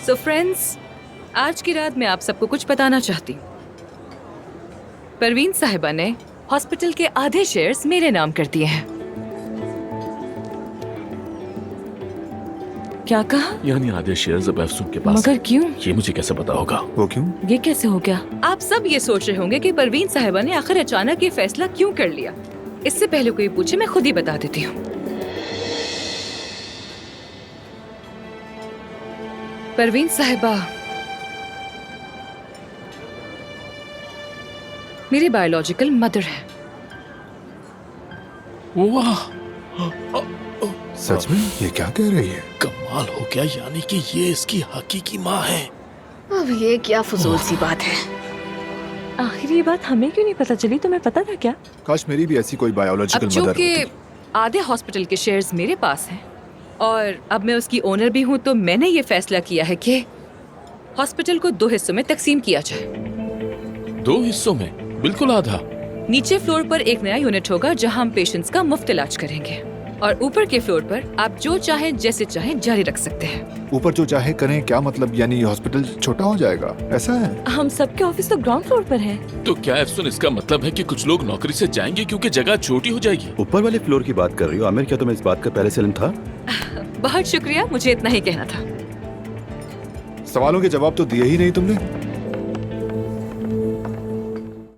So friends, आज की रात मैं आप सबको कुछ बताना चाहती हूँ। परवीन साहिबा ने हॉस्पिटल के आधे शेयर्स मेरे नाम कर दिए हैं। क्या कहा? यानी आधे शेयर्स अब अफसून के पास मगर क्यों? ये मुझे कैसे पता होगा? वो क्यों? ये कैसे हो गया? आप सब ये सोच रहे होंगे कि परवीन साहिबा ने आखिर अचानक ये फैसला क्यों कर लिया। इससे पहले कोई पूछे मैं खुद ही बता देती हूँ। परवीन साहिबा मेरी बायोलॉजिकल मदर है। वाह, सच में? ये क्या कह रही है? कमाल हो गया, यानी कि ये इसकी हकीकी माँ है। अब ये क्या फजूल सी बात है। आखिर ये बात हमें क्यों नहीं पता चली? तुम्हें पता था क्या? काश मेरी भी ऐसी कोई अब बायोलॉजिकल मदर चूंकि होती। आधे हॉस्पिटल के शेयर्स मेरे पास हैं और अब मैं उसकी ओनर भी हूँ, तो मैंने ये फैसला किया है कि हॉस्पिटल को 2 हिस्सों में तकसीम किया जाए। 2 हिस्सों में? बिल्कुल आधा। नीचे फ्लोर पर एक नया यूनिट होगा जहां हम पेशेंट्स का मुफ्त इलाज करेंगे, और ऊपर के फ्लोर पर आप जो चाहें जैसे चाहें जारी रख सकते हैं। ऊपर जो चाहे करें, क्या मतलब? यानी हॉस्पिटल छोटा हो जाएगा, ऐसा है? हम सबके ऑफिस तो ग्राउंड फ्लोर पर है। तो क्या अफसून इसका मतलब है कि कुछ लोग नौकरी से जाएंगे क्योंकि जगह छोटी हो जाएगी? ऊपर वाले फ्लोर की बात कर रही हो आमिर? क्या तुम्हें इस बात का पहले से इल्म था? बहुत शुक्रिया, मुझे इतना ही कहना था। सवालों के जवाब तो दिए ही नहीं तुमने।